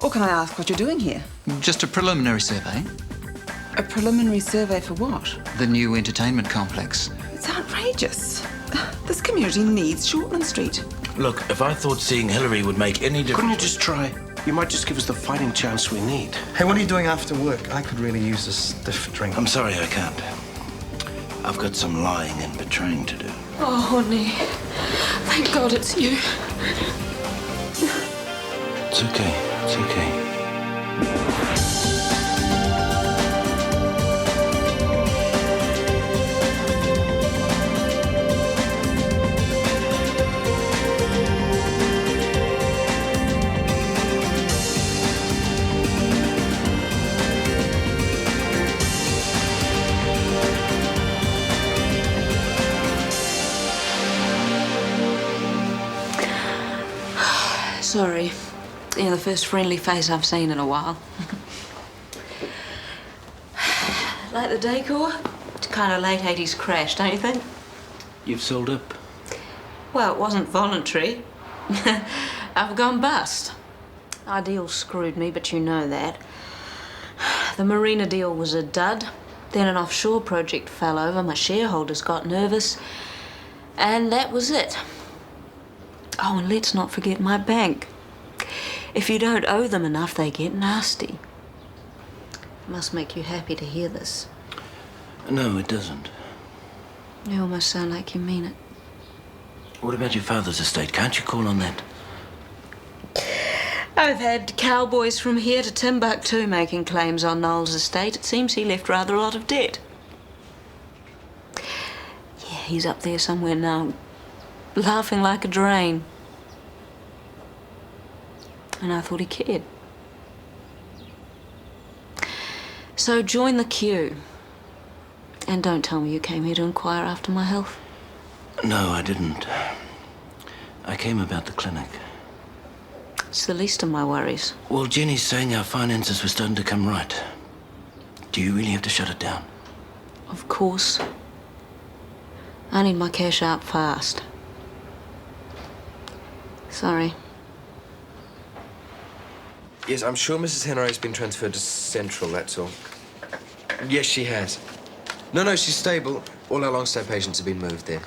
Or can I ask what you're doing here? Just a preliminary survey. A preliminary survey for what? The new entertainment complex. It's outrageous. This community needs Shortland Street. Look, if I thought seeing Hillary would make any difference... Couldn't you just try? You might just give us the fighting chance we need. Hey, what are you doing after work? I could really use a stiff drink. I'm sorry, I can't. I've got some lying and betraying to do. Oh, honey. Thank God it's you. It's okay. It's okay. Sorry. You're the first friendly face I've seen in a while. Like the decor? It's kind of late 80s crash, don't you think? You've sold up. Well, it wasn't voluntary. I've gone bust. Our deal screwed me, but you know that. The marina deal was a dud. Then an offshore project fell over. My shareholders got nervous. And that was it. Oh, and let's not forget my bank. If you don't owe them enough, they get nasty. It must make you happy to hear this. No, it doesn't. You almost sound like you mean it. What about your father's estate? Can't you call on that? I've had cowboys from here to Timbuktu making claims on Noel's estate. It seems he left rather a lot of debt. Yeah, he's up there somewhere now, laughing like a drain. And I thought he cared. So join the queue. And don't tell me you came here to inquire after my health. No, I didn't. I came about the clinic. It's the least of my worries. Well, Jenny's saying our finances were starting to come right. Do you really have to shut it down? Of course. I need my cash out fast. Sorry. Yes, I'm sure Mrs. Henry's been transferred to Central, that's all. Yes, she has. No, she's stable. All our long-stay patients have been moved there.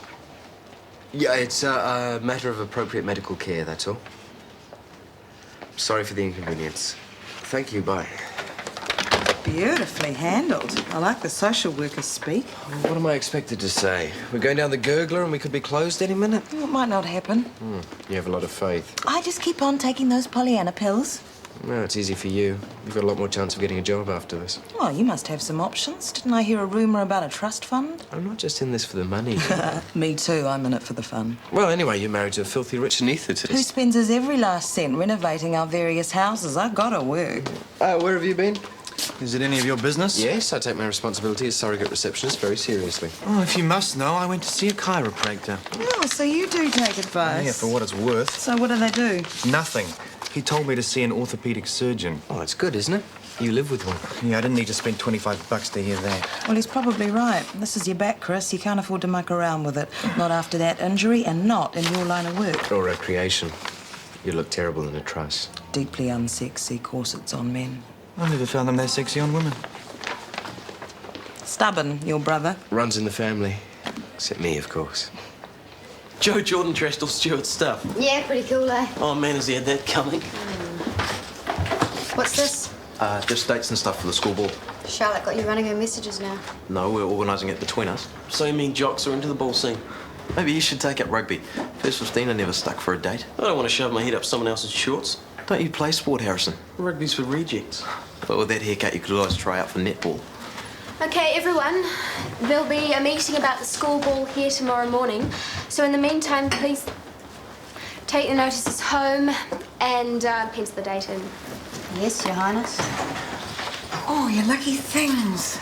Yeah, it's a matter of appropriate medical care, that's all. Sorry for the inconvenience. Thank you, bye. Beautifully handled. I like the social worker speak. What am I expected to say? We're going down the gurgler and we could be closed any minute? Well, it might not happen. You have a lot of faith. I just keep on taking those Pollyanna pills. No, it's easy for you. You've got a lot more chance of getting a job after this. Well, you must have some options. Didn't I hear a rumour about a trust fund? I'm not just in this for the money. Me too. I'm in it for the fun. Well, anyway, you're married to a filthy rich anaesthetist. Who spends his every last cent renovating our various houses? I've got to work. Where have you been? Is it any of your business? Yes, I take my responsibility as surrogate receptionist very seriously. Oh, if you must know, I went to see a chiropractor. Oh, so you do take advice? Yeah, for what it's worth. So what do they do? Nothing. He told me to see an orthopedic surgeon. Oh, that's good, isn't it? You live with one. Yeah, I didn't need to spend $25 to hear that. Well, he's probably right. This is your back, Chris. You can't afford to muck around with it. Not after that injury and not in your line of work. Or recreation. You look terrible in a truss. Deeply unsexy corsets on men. I never found them that sexy on women. Stubborn, your brother. Runs in the family. Except me, of course. Joe Jordan trashed all Stuart's stuff. Yeah, pretty cool, eh? Oh, man, has he had that coming? What's this? Just dates and stuff for the school ball. Charlotte got you running her messages now. No, we're organising it between us. So you mean jocks are into the ball scene? Maybe you should take up rugby. First 15 are never stuck for a date. I don't want to shove my head up someone else's shorts. Don't you play sport, Harrison? Rugby's for rejects. But with that haircut, you could always try out for netball. Okay, everyone. There'll be a meeting about the school ball here tomorrow morning. So in the meantime, please take the notices home and pencil the date in. Yes, Your Highness. Oh, you lucky things.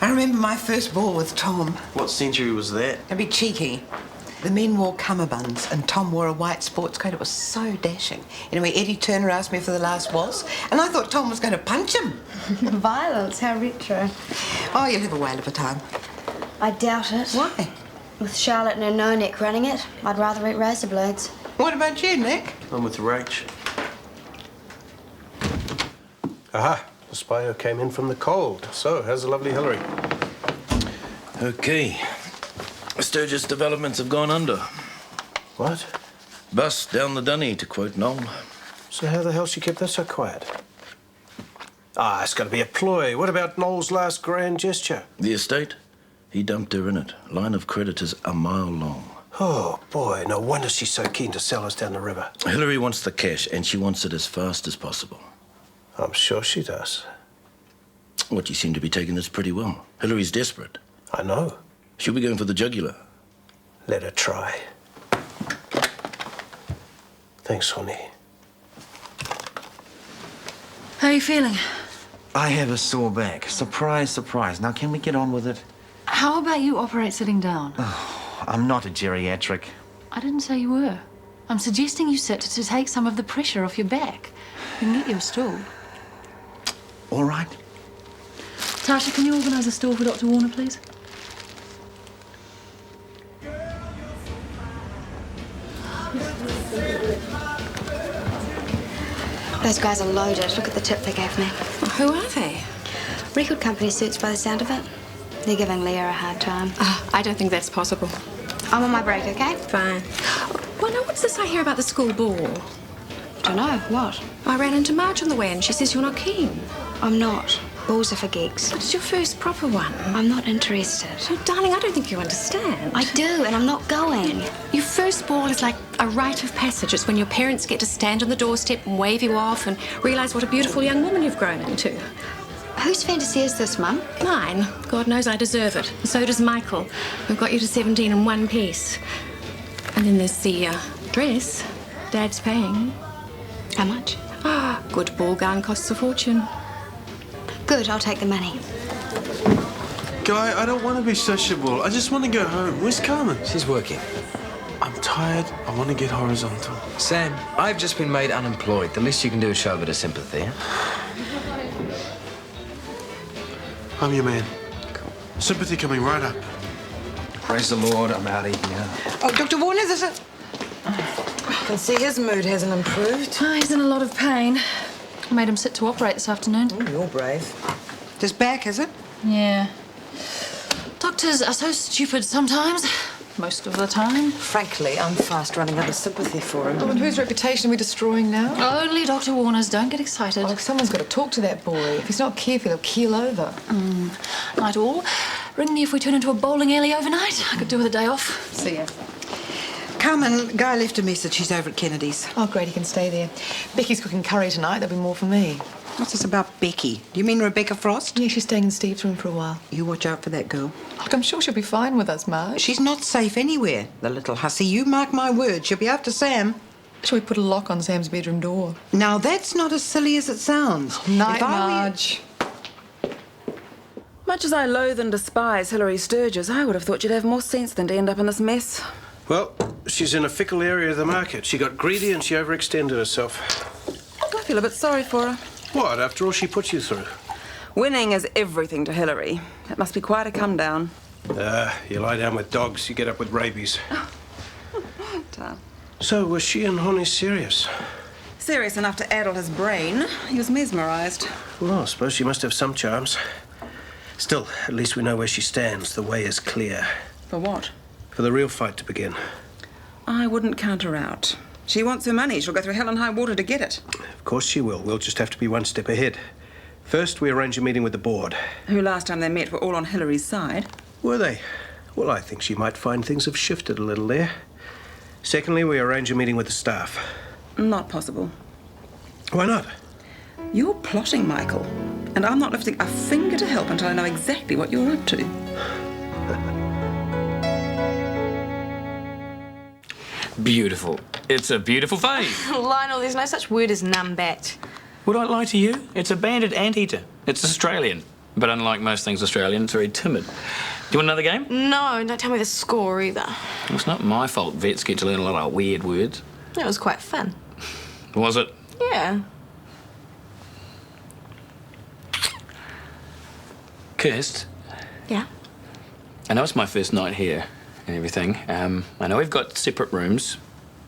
I remember my first ball with Tom. What century was that? A bit cheeky. The men wore cummerbunds and Tom wore a white sports coat. It was so dashing. Anyway, Eddie Turner asked me for the last waltz and I thought Tom was going to punch him. Violence, how retro. Oh, you'll have a whale of a time. I doubt it. Why? With Charlotte and her no-neck running it, I'd rather eat razor blades. What about you, Nick? I'm with Rach. Aha, the spy who came in from the cold. So, how's the lovely Hillary? Okay. Sturgis Developments have gone under. What? Bust down the dunny, to quote Noel. So how the hell she kept that so quiet? Ah, it's got to be a ploy. What about Noel's last grand gesture? The estate? He dumped her in it. Line of creditors a mile long. Oh, boy, no wonder she's so keen to sell us down the river. Hillary wants the cash, and she wants it as fast as possible. I'm sure she does. What, you seem to be taking this pretty well. Hillary's desperate. I know. She'll be going for the jugular. Let her try. Thanks, honey. How are you feeling? I have a sore back. Surprise, surprise. Now, can we get on with it? How about you operate sitting down? I'm not a geriatric. I didn't say you were. I'm suggesting you sit to take some of the pressure off your back. We can get you a stool. All right. Tasha, can you organise a stall for Dr. Warner, please? Those guys are loaded. Look at the tip they gave me. Who are they? Record company suits by the sound of it. They're giving Leah a hard time. I don't think that's possible. I'm on my break, okay? Fine. Well, now, what's this I hear about the school ball? Don't know. What? I ran into Marj on the way and she says you're not keen. I'm not. Balls are for geeks. But it's your first proper one. I'm not interested. Oh, darling, I don't think you understand. I do, and I'm not going. Your first ball is like a rite of passage. It's when your parents get to stand on the doorstep and wave you off and realise what a beautiful young woman you've grown into. Whose fantasy is this, Mum? Mine. God knows I deserve it. And so does Michael, who got you to 17 in one piece. And then there's the dress. Dad's paying. How much? Good ball gown costs a fortune. Good, I'll take the money. Guy, I don't want to be sociable. I just want to go home. Where's Carmen? She's working. I'm tired. I want to get horizontal. Sam, I've just been made unemployed. The least you can do is show a bit of sympathy. I'm your man. Sympathy coming right up. Praise the Lord, I'm out of here. Oh, Dr. Warner, there's a... I can see his mood hasn't improved. He's in a lot of pain. I made him sit to operate this afternoon. Oh, you're brave. Just back, is it? Yeah. Doctors are so stupid sometimes. Most of the time. Frankly, I'm fast running out of sympathy for him. Oh, and whose reputation are we destroying now? Only Dr. Warner's. Don't get excited. Oh, someone's got to talk to that boy. If he's not careful, he'll keel over. Night all. Ring me if we turn into a bowling alley overnight. I could do with a day off. See ya. Carmen, Guy left a message. She's over at Kennedy's. Oh, great, he can stay there. Becky's cooking curry tonight. There'll be more for me. What's this about Becky? Do you mean Rebecca Frost? Yeah, she's staying in Steve's room for a while. You watch out for that girl. Look, I'm sure she'll be fine with us, Marj. She's not safe anywhere, the little hussy. You mark my word, she'll be after Sam. Shall we put a lock on Sam's bedroom door? Now, that's not as silly as it sounds. Night, If I were you- Marj. Much as I loathe and despise Hillary Sturgis, I would have thought you'd have more sense than to end up in this mess. Well, she's in a fickle area of the market. She got greedy and she overextended herself. I feel a bit sorry for her. What, after all she put you through? Winning is everything to Hillary. It must be quite a come down. You lie down with dogs, you get up with rabies. Ta. So, was she and Honey serious? Serious enough to addle his brain. He was mesmerised. Well, I suppose she must have some charms. Still, at least we know where she stands. The way is clear. For what? For the real fight to begin. I wouldn't count her out. She wants her money. She'll go through hell and high water to get it. Of course she will. We'll just have to be one step ahead. First, we arrange a meeting with the board. Who last time they met were all on Hillary's side. Were they? Well, I think she might find things have shifted a little there. Secondly, we arrange a meeting with the staff. Not possible. Why not? You're plotting, Michael. And I'm not lifting a finger to help until I know exactly what you're up to. Beautiful. It's a beautiful face. Lionel, there's no such word as numbat. Would I lie to you? It's a banded anteater. It's Australian. But unlike most things Australian, it's very timid. Do you want another game? No, don't tell me the score either. Well, it's not my fault vets get to learn a lot of weird words. It was quite fun. Was it? Yeah. Kirst, Yeah? I know it's my first night here and everything. I know we've got separate rooms,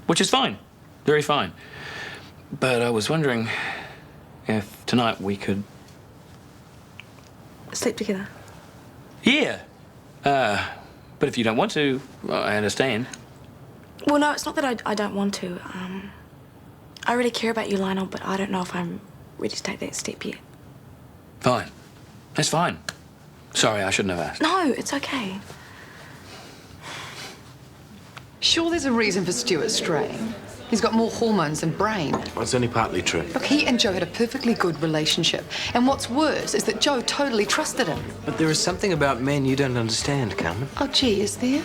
which is fine. Very fine. But I was wondering, if tonight we could... Sleep together. Yeah. But if you don't want to, well, I understand. Well, no, it's not that I don't want to. I really care about you, Lionel, but I don't know if I'm ready to take that step yet. Fine. That's fine. Sorry, I shouldn't have asked. No, it's okay. Sure, there's a reason for Stuart straying. He's got more hormones than brain. Well, it's only partly true. Look, he and Joe had a perfectly good relationship. And what's worse is that Joe totally trusted him. But there is something about men you don't understand, Carmen. Oh, gee, is there?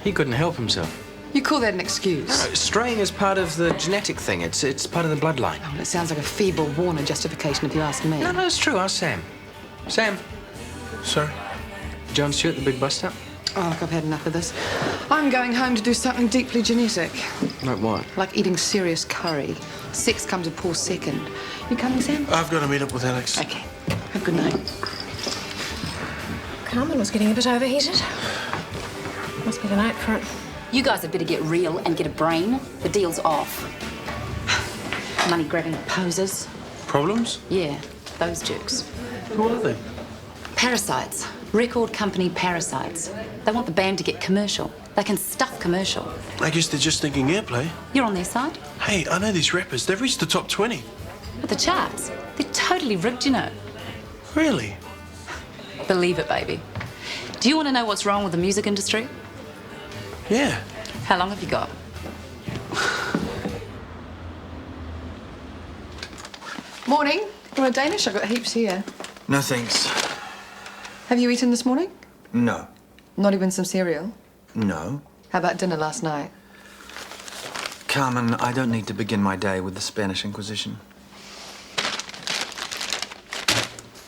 He couldn't help himself. You call that an excuse? No, straying is part of the genetic thing. It's part of the bloodline. Oh, well, it sounds like a feeble, worn justification if you ask me. No, it's true. Ask Sam. Sam. Sorry? John Stewart, the big bus stop? Oh, look, I've had enough of this. I'm going home to do something deeply genetic. Like what? Like eating serious curry. Sex comes a poor second. You coming, Sam? I've got to meet up with Alex. Okay. Have a good night. Carmen was getting a bit overheated. Must be the night for it. You guys had better get real and get a brain. The deal's off. Money-grabbing posers. Problems? Yeah, those jerks. Who are they? Parasites. Record company parasites. They want the band to get commercial. They can stuff commercial. I guess they're just thinking airplay. You're on their side? Hey, I know these rappers. They've reached the top 20. But the charts, they're totally rigged, you know. Really? Believe it, baby. Do you want to know what's wrong with the music industry? Yeah. How long have you got? Morning. You want a Danish? I've got heaps here. No thanks. Have you eaten this morning? No. Not even some cereal? No. How about dinner last night? Carmen, I don't need to begin my day with the Spanish Inquisition.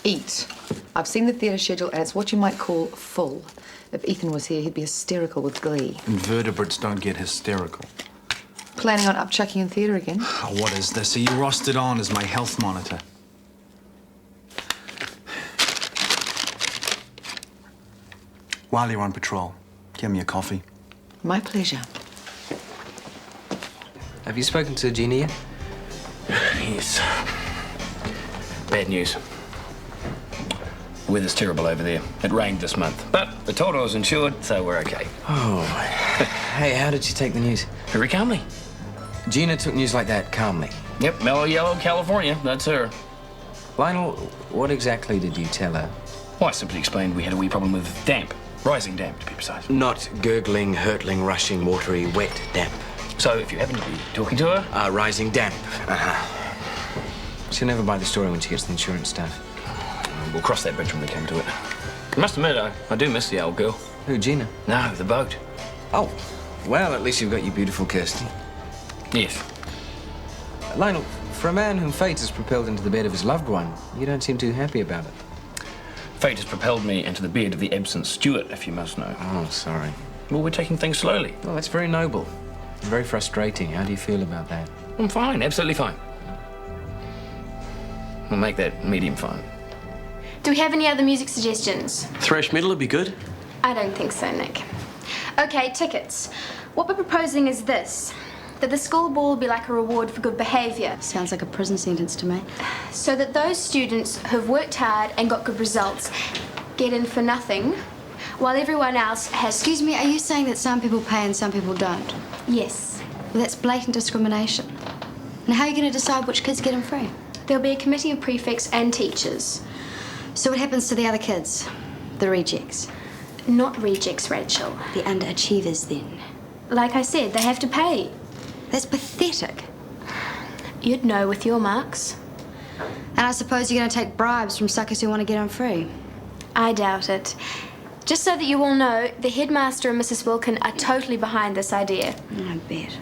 Eat. I've seen the theatre schedule and it's what you might call full. If Ethan was here, he'd be hysterical with glee. Invertebrates don't get hysterical. Planning on upchucking in theatre again? Oh, what is this? Are you rostered on as my health monitor? While you're on patrol, give me a coffee. My pleasure. Have you spoken to Gina yet? Yes. Bad news. The weather's terrible over there. It rained this month. But the Toro's insured, so we're okay. Oh. Hey, how did she take the news? Very calmly. Gina took news like that calmly. Yep, mellow yellow California. That's her. Lionel, what exactly did you tell her? Well, I simply explained we had a wee problem with damp. Rising damp, to be precise. Not gurgling, hurtling, rushing, watery, wet damp. So if you happen to be talking to her... rising damp. She'll never buy the story when she gets the insurance stuff. We'll cross that bridge when we come to it. I must admit, I do miss the old girl. Who, Gina? No, the boat. Oh, well, at least you've got your beautiful Kirsty. Yes. Lionel, for a man whom fate has propelled into the bed of his loved one, you don't seem too happy about it. Fate has propelled me into the bed of the absent Stuart, if you must know. Oh, sorry. Well, we're taking things slowly. Well, that's very noble. Very frustrating. How do you feel about that? I'm fine, absolutely fine. We'll make that medium fine. Do we have any other music suggestions? Thrash metal would be good. I don't think so, Nick. Okay, tickets. What we're proposing is this. That the school ball will be like a reward for good behaviour. Sounds like a prison sentence to me. So that those students who've worked hard and got good results get in for nothing, while everyone else has... Excuse me, are you saying that some people pay and some people don't? Yes. Well, that's blatant discrimination. And how are you going to decide which kids get in free? There'll be a committee of prefects and teachers. So what happens to the other kids? The rejects? Not rejects, Rachel. The underachievers, then? Like I said, they have to pay. That's pathetic. You'd know with your marks. And I suppose you're going to take bribes from suckers who want to get on free? I doubt it. Just so that you all know, the headmaster and Mrs. Wilkin are totally behind this idea. I bet.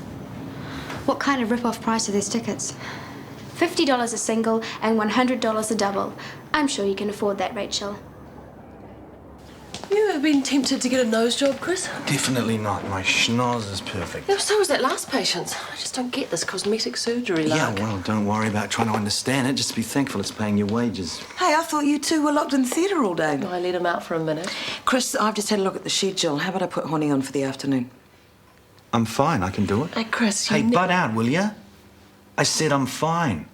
What kind of rip-off price are these tickets? $50 a single and $100 a double. I'm sure you can afford that, Rachel. You ever been tempted to get a nose job, Chris? Definitely not. My schnoz is perfect. Yeah, so was that last patient. I just don't get this cosmetic surgery, like. Yeah, well, don't worry about trying to understand it. Just be thankful it's paying your wages. Hey, I thought you two were locked in the theatre all day. I let him out for a minute. Chris, I've just had a look at the schedule. How about I put Honey on for the afternoon? I'm fine. I can do it. Hey, Chris, Hey, butt out, will ya? I said I'm fine.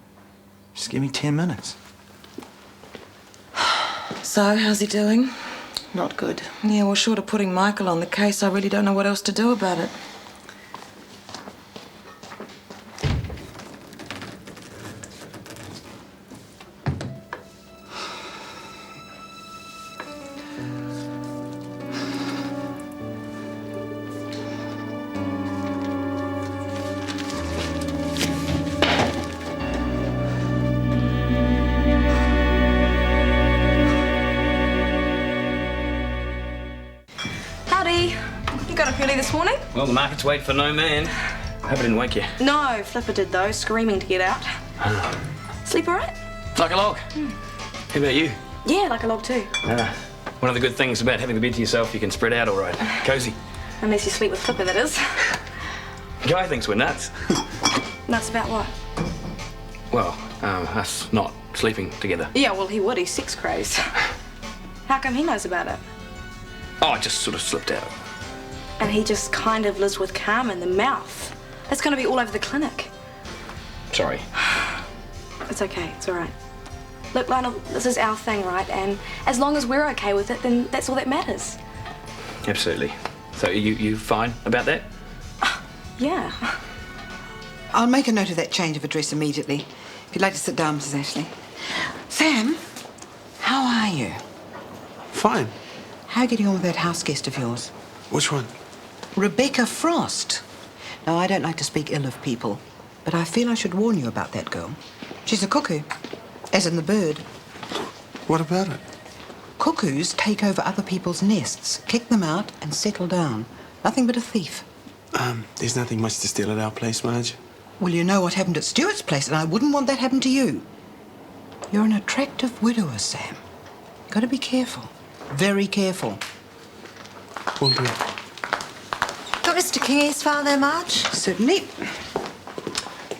Just give me 10 minutes. So, how's he doing? Not good. Yeah, well, short of putting Michael on the case, I really don't know what else to do about it. Howdy. You got up early this morning? Well, the markets wait for no man. I hope I didn't wake you. No, Flipper did though, screaming to get out. Sleep all right? Like a log. How about you? Yeah, like a log too. One of the good things about having the bed to yourself, you can spread out all right. Cozy. Unless you sleep with Flipper, that is. Guy thinks we're nuts. Nuts about what? Well, us not sleeping together. Yeah, well, he would. He's sex crazed. How come he knows about it? Oh, it just sort of slipped out. And he just kind of lives with Carmen, the mouth. That's going to be all over the clinic. Sorry. It's okay. It's all right. Look, Lionel, this is our thing, right? And as long as we're okay with it, then that's all that matters. Absolutely. So you fine about that? Yeah. I'll make a note of that change of address immediately. If you'd like to sit down, Mrs. Ashley. Sam, how are you? Fine. How are you getting on with that house guest of yours? Which one? Rebecca Frost. Now, I don't like to speak ill of people, but I feel I should warn you about that girl. She's a cuckoo, as in the bird. What about it? Cuckoos take over other people's nests, kick them out, and settle down. Nothing but a thief. There's nothing much to steal at our place, Marj. Well, you know what happened at Stuart's place, and I wouldn't want that happen to you. You're an attractive widower, Sam. You've got to be careful. Very careful. Will do. Got Mr. King's file there, Marj? Certainly.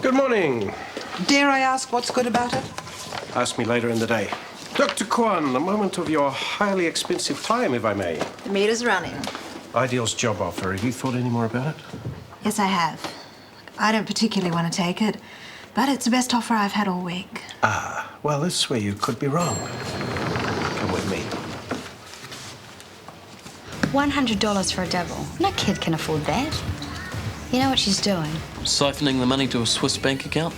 Good morning. Dare I ask what's good about it? Ask me later in the day. Dr. Kwan, a moment of your highly expensive time, if I may. The meter's running. Ideal's job offer. Have you thought any more about it? Yes, I have. I don't particularly want to take it, but it's the best offer I've had all week. Ah, well, this is where you could be wrong. Come with me. $100 for a double. No kid can afford that. You know what she's doing? Siphoning the money to a Swiss bank account?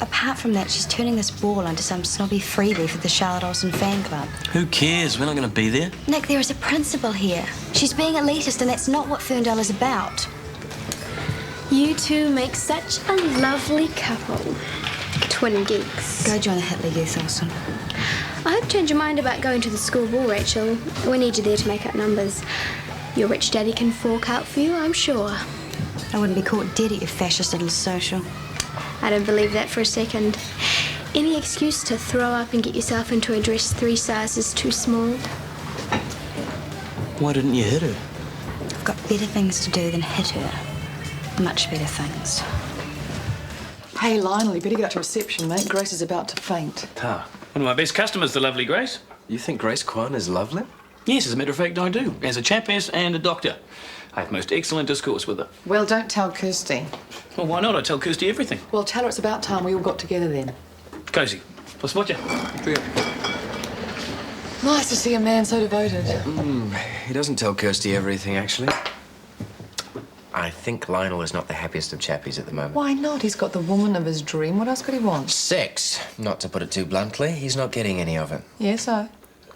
Apart from that, she's turning this ball into some snobby freebie for the Charlotte Olsen fan club. Who cares? We're not going to be there. Nick, there is a principle here. She's being elitist, and that's not what Ferndale is about. You two make such a lovely couple. Twin geeks. Go join the Hitler Youth, Olsen. I hope you change your mind about going to the school ball, Rachel. We need you there to make up numbers. Your rich daddy can fork out for you, I'm sure. I wouldn't be caught dead at your fascist little social. I don't believe that for a second. Any excuse to throw up and get yourself into a dress 3 sizes too small? Why didn't you hit her? I've got better things to do than hit her. Much better things. Hey, Lionel, you better get up to reception, mate. Grace is about to faint. Ah, one of my best customers, the lovely Grace. You think Grace Kwan is lovely? Yes, as a matter of fact, I do. As a champess and a doctor. I have most excellent discourse with her. Well, don't tell Kirsty. Well, why not? I tell Kirsty everything. Well, tell her it's about time we all got together then. Cozy. I'll spot you. Nice to see a man so devoted. He doesn't tell Kirsty everything, actually. I think Lionel is not the happiest of chappies at the moment. Why not? He's got the woman of his dream. What else could he want? Sex. Not to put it too bluntly, he's not getting any of it. Yeah, so?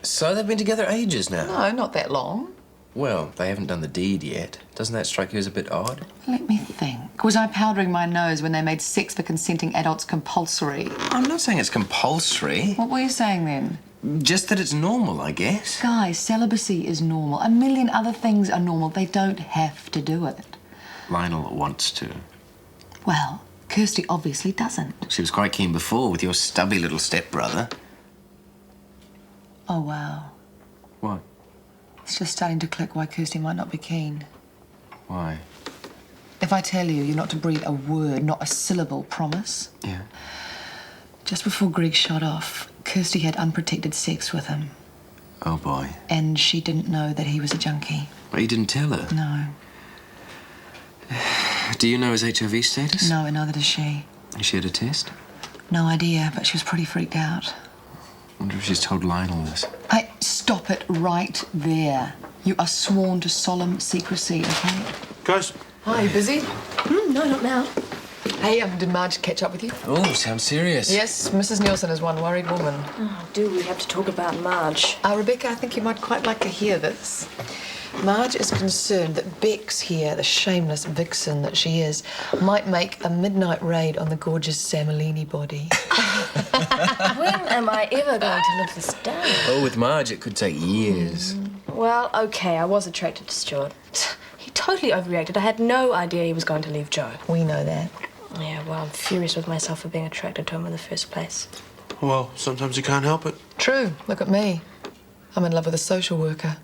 So they've been together ages now? No, not that long. Well, they haven't done the deed yet. Doesn't that strike you as a bit odd? Let me think. Was I powdering my nose when they made sex for consenting adults compulsory? I'm not saying it's compulsory. What were you saying then? Just that it's normal, I guess. Guys, celibacy is normal. A million other things are normal. They don't have to do it. Lionel wants to. Well, Kirsty obviously doesn't. She was quite keen before with your stubby little stepbrother. Oh, wow. What? It's just starting to click why Kirsty might not be keen. Why? If I tell you, you're not to breathe a word, not a syllable, promise? Yeah. Just before Greg shot off, Kirsty had unprotected sex with him. Oh, boy. And she didn't know that he was a junkie. Well, you didn't tell her? No. Do you know his HIV status? No, and neither does she. Has she had a test? No idea, but she was pretty freaked out. I wonder if she's told Lionel this. Hey, stop it right there. You are sworn to solemn secrecy, okay? Guys. Hi, you busy? No, not now. Hey, did Marj catch up with you? Oh, sounds serious. Yes, Mrs. Nielsen is one worried woman. Oh, do we have to talk about Marj? Rebecca, I think you might quite like to hear this. Marj is concerned that Bex here, the shameless vixen that she is, might make a midnight raid on the gorgeous Samolini body. When am I ever going to live this down? Oh, with Marj, it could take years. Well, okay, I was attracted to Stuart. He totally overreacted. I had no idea he was going to leave Joe. We know that. Yeah, well, I'm furious with myself for being attracted to him in the first place. Well, sometimes you can't help it. True. Look at me. I'm in love with a social worker.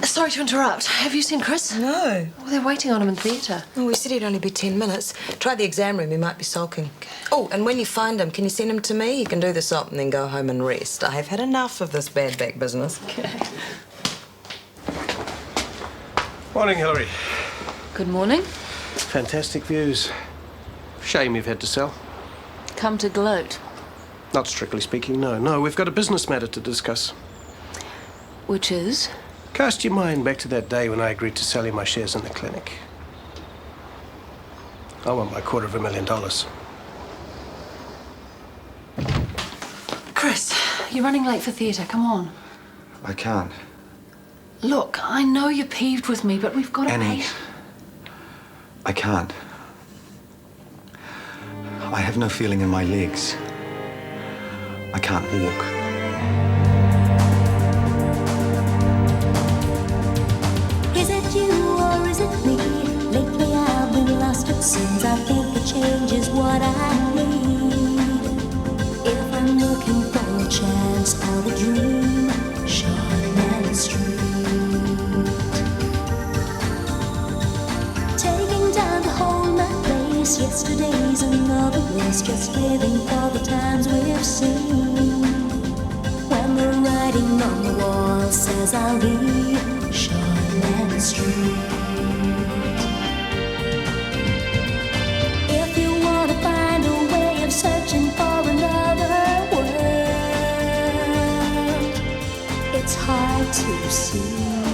Sorry to interrupt. Have you seen Chris? No. Well, they're waiting on him in theatre. Oh, we said he'd only be 10 minutes. Try the exam room, he might be sulking. Oh, and when you find him, can you send him to me? You can do this up and then go home and rest. I have had enough of this bad back business. Okay. Morning, Hilary. Good morning. Fantastic views. Shame you've had to sell. Come to gloat. Not strictly speaking, no. No, we've got a business matter to discuss. Which is? Cast your mind back to that day when I agreed to sell you my shares in the clinic. I want my $250,000. Chris, you're running late for theatre. Come on. I can't. Look, I know you're peeved with me, but we've got to Annie, pay. I can't. I have no feeling in my legs. I can't walk. Is it you or is it me? Lately I've been lost, it seems. I think a change is what I need. If I'm looking for a chance or a dream, Shortland Street. Taking time to hold my place. Yesterday's another race, just living for the times we've seen. When the writing on the wall says I'll be Shortland Street. If you want to find a way of searching for another world, it's hard to see.